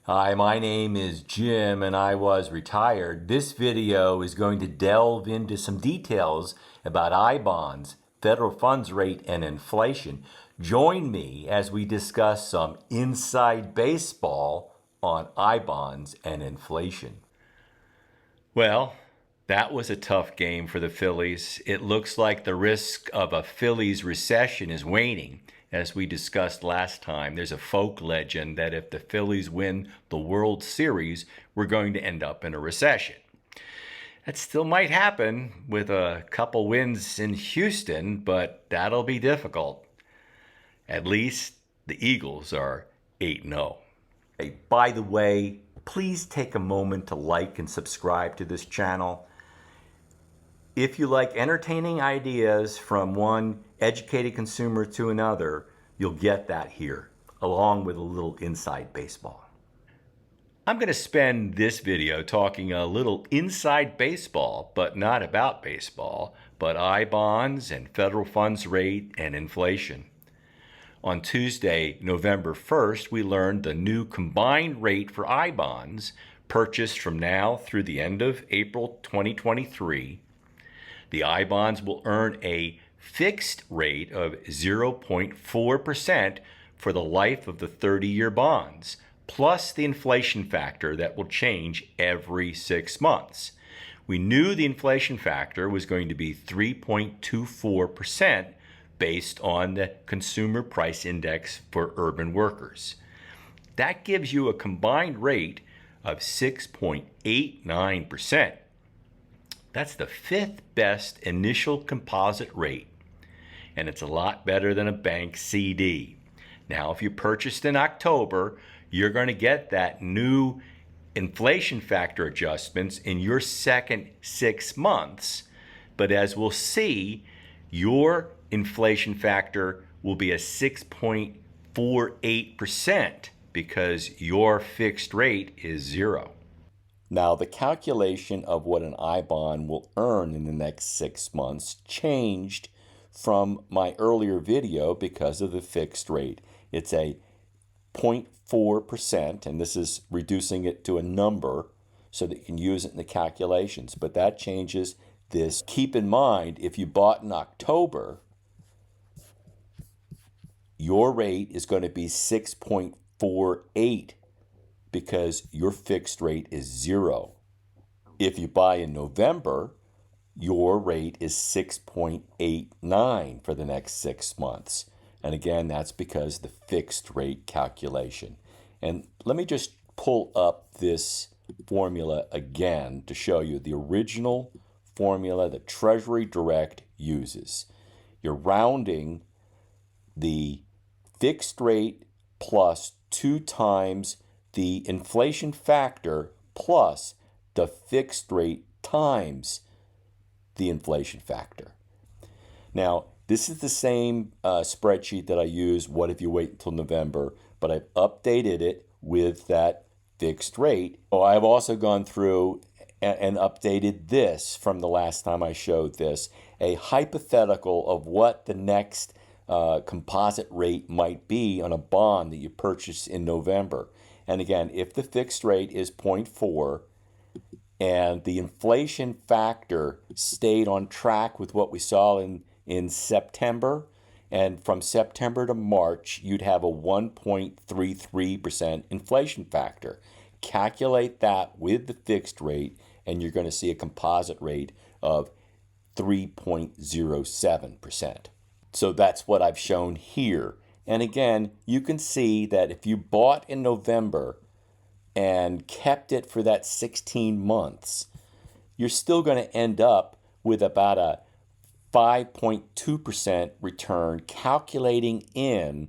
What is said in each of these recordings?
Hi, my name is Jim and I was retired. This video is going to delve into some details about I-bonds, federal funds rate, and inflation. Join me as we discuss some inside baseball on I-bonds and inflation. Well, that was a tough game for the Phillies. It looks like the risk of a Phillies recession is waning. As we discussed last time, there's a folk legend that if the Phillies win the World Series, we're going to end up in a recession. That still might happen with a couple wins in Houston, but that'll be difficult. At least the Eagles are 8-0. Hey, by the way, please take a moment to like and subscribe to this channel. If you like entertaining ideas from one educated consumer to another, you'll get that here, along with a little inside baseball. I'm going to spend this video talking a little inside baseball, but not about baseball, but I-bonds and federal funds rate and inflation. On Tuesday, November 1st, we learned the new combined rate for I-bonds purchased from now through the end of April 2023. The I-bonds will earn a fixed rate of 0.4% for the life of the 30-year bonds, plus the inflation factor that will change every 6 months. We knew the inflation factor was going to be 3.24% based on the Consumer Price Index for urban workers. That gives you a combined rate of 6.89%. That's the 5th best initial composite rate, and it's a lot better than a bank CD. Now, if you purchased in October, you're going to get that new inflation factor adjustments in your second 6 months, but as we'll see, your inflation factor will be a 6.48% because your fixed rate is 0. Now, the calculation of what an I-bond will earn in the next 6 months changed from my earlier video because of the fixed rate. It's a 0.4%, and this is reducing it to a number so that you can use it in the calculations. But that changes this. Keep in mind, if you bought in October, your rate is going to be 6.48 because your fixed rate is 0. If you buy in November, your rate is 6.89 for the next 6 months. And again, that's because the fixed rate calculation. And let me just pull up this formula again to show you the original formula that Treasury Direct uses. You're rounding the fixed rate plus 2 times the inflation factor plus the fixed rate times the inflation factor. Now, this is the same spreadsheet that I use, what if you wait until November, but I've updated it with that fixed rate. Oh, I've also gone through and updated this from the last time I showed this, a hypothetical of what the next composite rate might be on a bond that you purchase in November. And again, if the fixed rate is 0.4 and the inflation factor stayed on track with what we saw in September, and from September to March, you'd have a 1.33% inflation factor. Calculate that with the fixed rate, and you're going to see a composite rate of 3.07%. So that's what I've shown here. And again, you can see that if you bought in November and kept it for that 16 months, you're still going to end up with about a 5.2% return, calculating in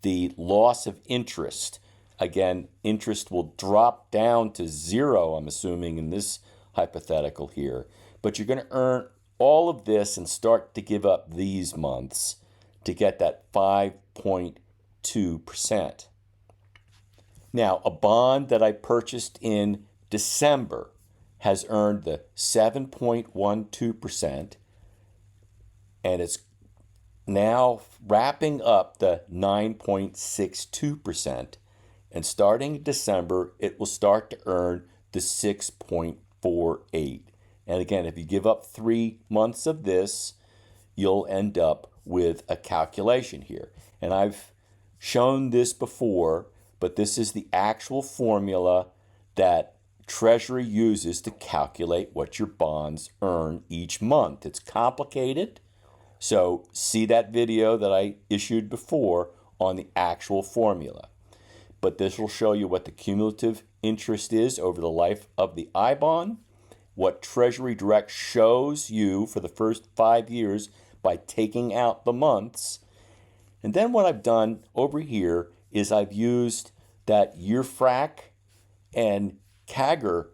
the loss of interest. Again, interest will drop down to 0, I'm assuming, in this hypothetical here. But you're going to earn all of this and start to give up these months to get that 5.2%. Now, a bond that I purchased in December has earned the 7.12%, and it's now wrapping up the 9.62%. And starting in December, it will start to earn the 6.48. And again, if you give up 3 months of this, you'll end up with a calculation here. And I've shown this before, but this is the actual formula that Treasury uses to calculate what your bonds earn each month. It's complicated, so see that video that I issued before on the actual formula. But this will show you what the cumulative interest is over the life of the I bond, what Treasury Direct shows you for the first 5 years by taking out the months. And then what I've done over here is I've used that year frac and CAGR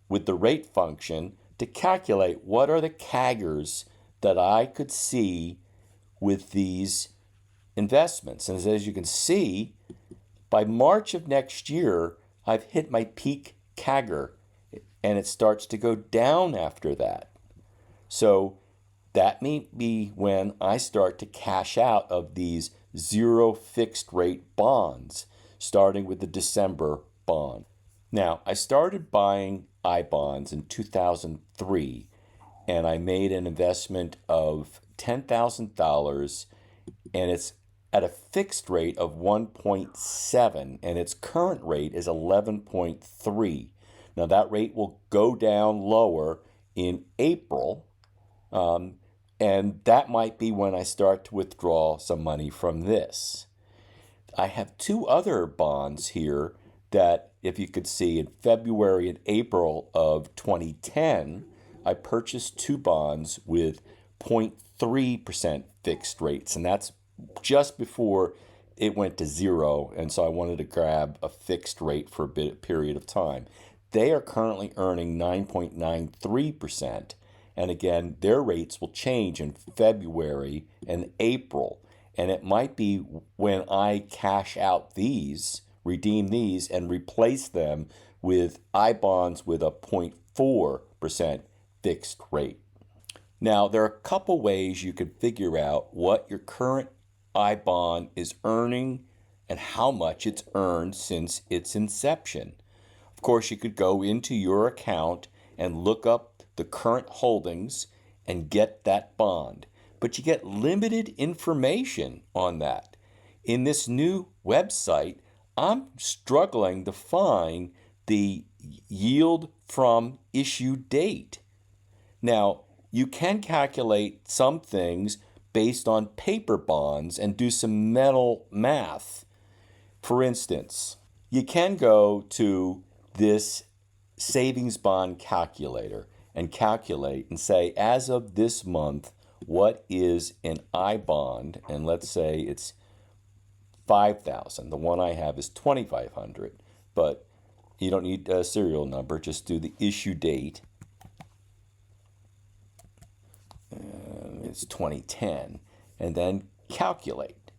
with the rate function to calculate what are the CAGRs that I could see with these investments. And as you can see, by March of next year, I've hit my peak CAGR, and it starts to go down after that. So that may be when I start to cash out of these zero fixed rate bonds, starting with the December bond. Now, I started buying I bonds in 2003, and I made an investment of $10,000, and it's at a fixed rate of 1.7, and its current rate is 11.3. Now, that rate will go down lower in April, and that might be when I start to withdraw some money from this. I have 2 other bonds here that, if you could see, in February and April of 2010, I purchased 2 bonds with 0.3% fixed rates, and that's just before it went to 0, and so I wanted to grab a fixed rate for a period of time. They are currently earning 9.93%, and again, their rates will change in February and April, and it might be when I cash out these, redeem these, and replace them with I bonds with a 0.4% fixed rate. Now, there are a couple ways you can figure out what your current I bond is earning and how much it's earned since its inception. Of course, you could go into your account and look up the current holdings and get that bond, but you get limited information on that. In this new website, I'm struggling to find the yield from issue date. Now, you can calculate some things based on paper bonds and do some mental math. For instance, you can go to this savings bond calculator and calculate and say, as of this month, what is an I bond? And let's say it's 5,000. The one I have is 2,500, but you don't need a serial number. Just do the issue date. It's 2010, and then calculate.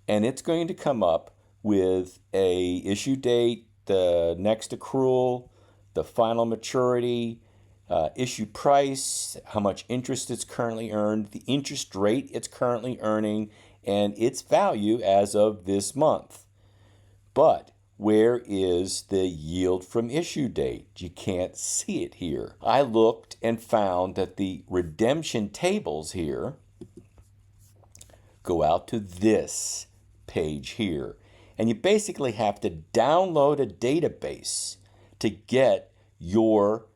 And it's going to come up with a issue date, the next accrual, the final maturity, issue price, how much interest it's currently earned, the interest rate it's currently earning, and its value as of this month. But where is the yield from issue date? You can't see it here. I looked and found that the redemption tables here go out to this page here. And you basically have to download a database to get your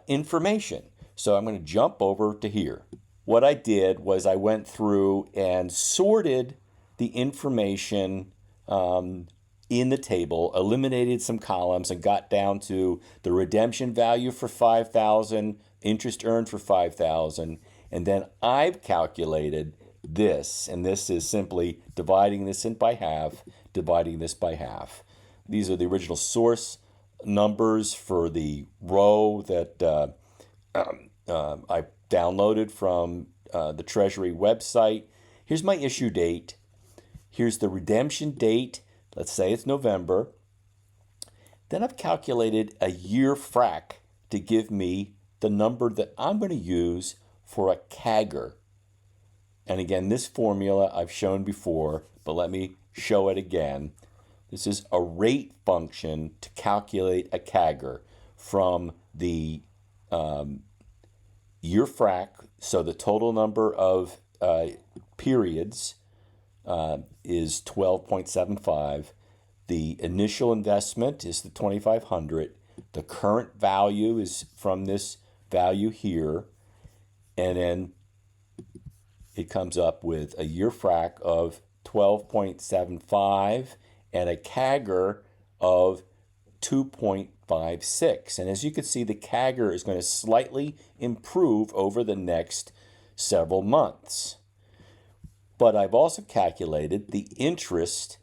information. So I'm going to jump over to here. What I did was I went through and sorted the information in the table, eliminated some columns, and got down to the redemption value for 5,000, interest earned for 5,000, and then I've calculated this, and this is simply dividing this by half, dividing this by half. These are the original source numbers for the row that I downloaded from the Treasury website. Here's my issue date. Here's the redemption date. Let's say it's November. Then I've calculated a year frac to give me the number that I'm going to use for a CAGR. And again, this formula I've shown before, but let me show it again. This is a rate function to calculate a CAGR from the year frac. So the total number of periods is 12.75. The initial investment is the 2,500. The current value is from this value here. And then it comes up with a year frac of 12.75 and a CAGR of 2.56. And as you can see, the CAGR is going to slightly improve over the next several months. But I've also calculated the interest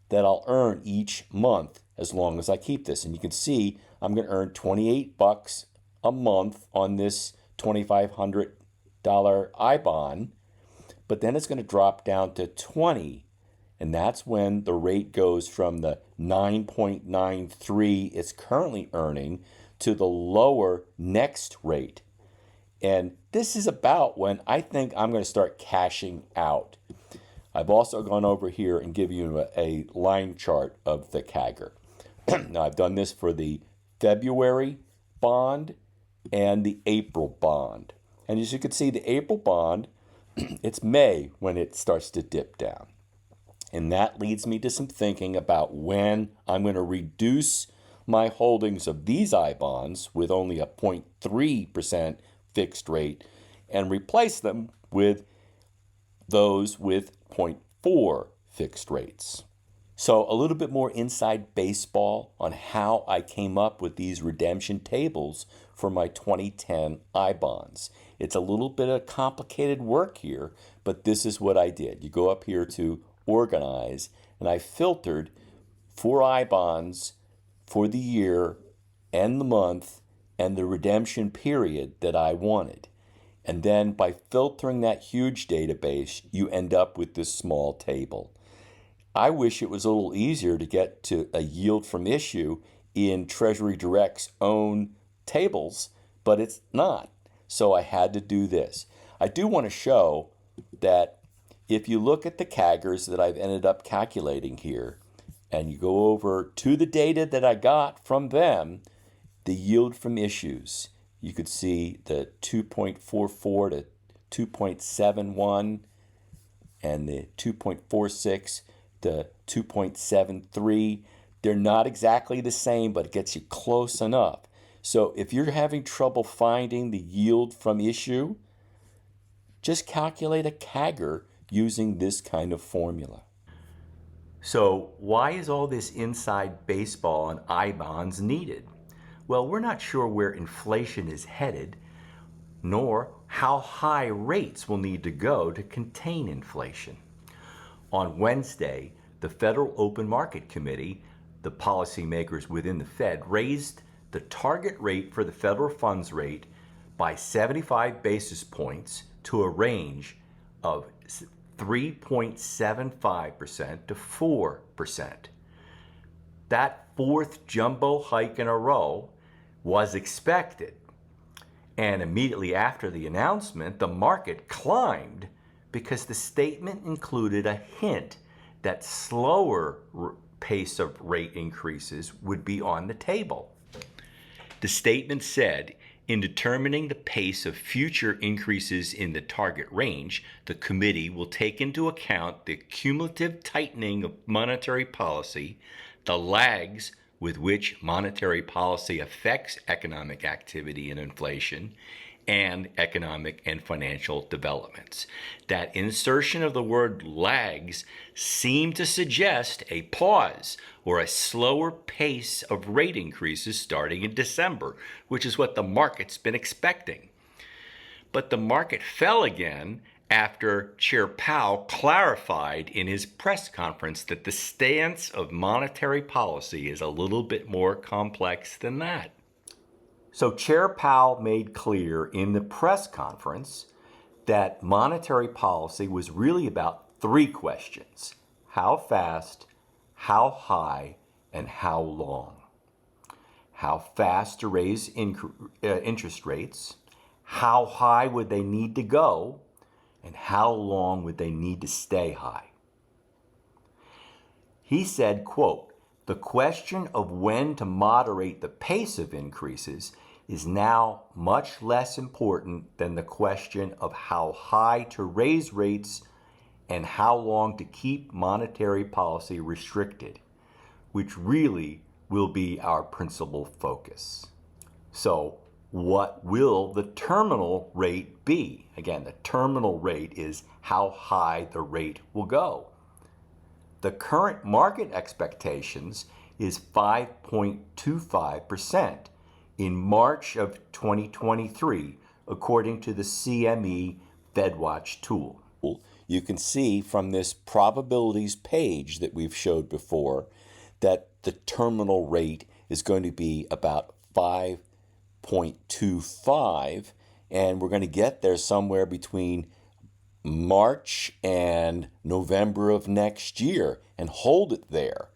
that I'll earn each month as long as I keep this. And you can see I'm going to earn $28 a month on this $2,500 I-bond, but then it's going to drop down to 20. And that's when the rate goes from the 9.93 it's currently earning to the lower next rate. And this is about when I think I'm going to start cashing out. I've also gone over here and give you a line chart of the CAGR. Now, I've done this for the February bond and the April bond. And as you can see, the April bond, it's May when it starts to dip down. And that leads me to some thinking about when I'm going to reduce my holdings of these I-bonds with only a 0.3% fixed rate and replace them with those with 0.4 fixed rates. So a little bit more inside baseball on how I came up with these redemption tables for my 2010 I-bonds. It's a little bit of complicated work here, but this is what I did. You go up here to organize, and I filtered 4 I-bonds for the year and the month and the redemption period that I wanted. And then by filtering that huge database, you end up with this small table. I wish it was a little easier to get to a yield from issue in Treasury Direct's own tables, but it's not. So I had to do this. I do want to show that if you look at the CAGRs that I've ended up calculating here, and you go over to the data that I got from them, the yield from issues, you could see the 2.44 to 2.71 and the 2.46, the 2.73. They're not exactly the same, but it gets you close enough. So if you're having trouble finding the yield from issue, just calculate a CAGR using this kind of formula. So why is all this inside baseball on I-bonds needed? Well, we're not sure where inflation is headed, nor how high rates will need to go to contain inflation. On Wednesday, the Federal Open Market Committee, the policymakers within the Fed, raised the target rate for the federal funds rate by 75 basis points to a range of 3.75% to 4%. That fourth jumbo hike in a row was expected. And immediately after the announcement, the market climbed because the statement included a hint that slower pace of rate increases would be on the table. The statement said, in determining the pace of future increases in the target range, the committee will take into account the cumulative tightening of monetary policy, the lags with which monetary policy affects economic activity and inflation, and economic and financial developments. That insertion of the word lags seemed to suggest a pause or a slower pace of rate increases starting in December, which is what the market's been expecting. But the market fell again after Chair Powell clarified in his press conference that the stance of monetary policy is a little bit more complex than that. So Chair Powell made clear in the press conference that monetary policy was really about 3 questions: how fast, how high, and how long. How fast to raise interest rates, how high would they need to go, and how long would they need to stay high. He said, quote, The question of when to moderate the pace of increases is now much less important than the question of how high to raise rates and how long to keep monetary policy restricted, which really will be our principal focus. So, what will the terminal rate be? Again, the terminal rate is how high the rate will go. The current market expectations is 5.25% in March of 2023, according to the CME FedWatch tool. You can see from this probabilities page that we've showed before that the terminal rate is going to be about 5.25, and we're going to get there somewhere between March and November of next year and hold it there.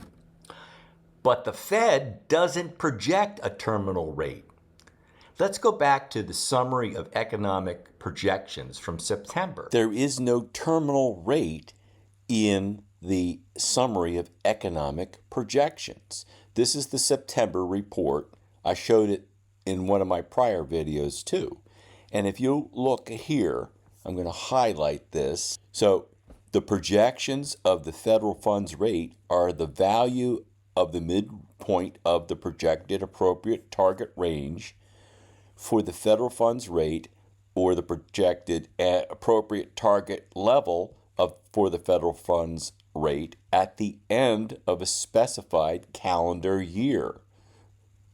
But the Fed doesn't project a terminal rate. Let's go back to the summary of economic projections from September. There is no terminal rate in the summary of economic projections. This is the September report. I showed it in one of my prior videos too. And if you look here, I'm going to highlight this. So the projections of the federal funds rate are the value of the midpoint of the projected appropriate target range for the federal funds rate or the projected appropriate target level for the federal funds rate at the end of a specified calendar year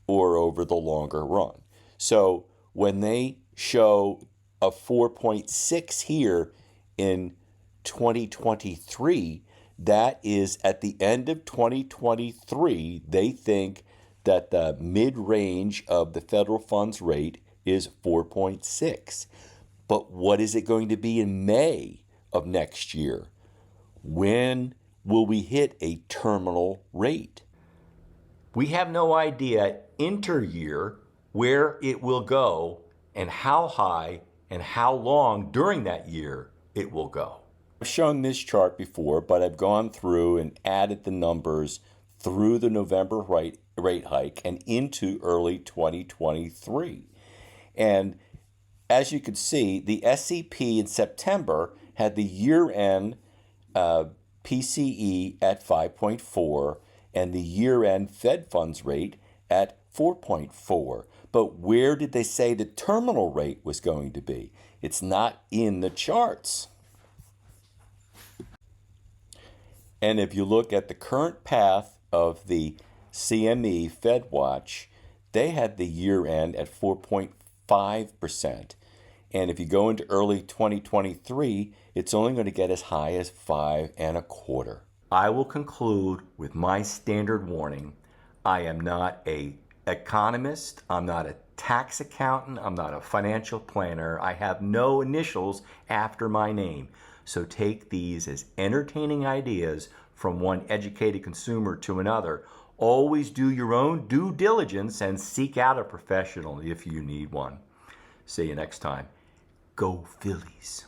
or over the longer run. So when they show a 4.6 here in 2023, that is at the end of 2023, they think that the mid-range of the federal funds rate is 4.6. But what is it going to be in May of next year? When will we hit a terminal rate? We have no idea inter-year where it will go and how high and how long during that year it will go. I've shown this chart before, but I've gone through and added the numbers through the November rate hike and into early 2023. And as you can see, the SEP in September had the year-end PCE at 5.4 and the year-end Fed funds rate at 4.4. But where did they say the terminal rate was going to be? It's not in the charts. And if you look at the current path of the CME FedWatch, they had the year end at 4.5%. And if you go into early 2023, it's only going to get as high as 5.25%. I will conclude with my standard warning. I am not an economist. I'm not a tax accountant. I'm not a financial planner. I have no initials after my name. So take these as entertaining ideas from one educated consumer to another. Always do your own due diligence and seek out a professional if you need one. See you next time. Go Phillies.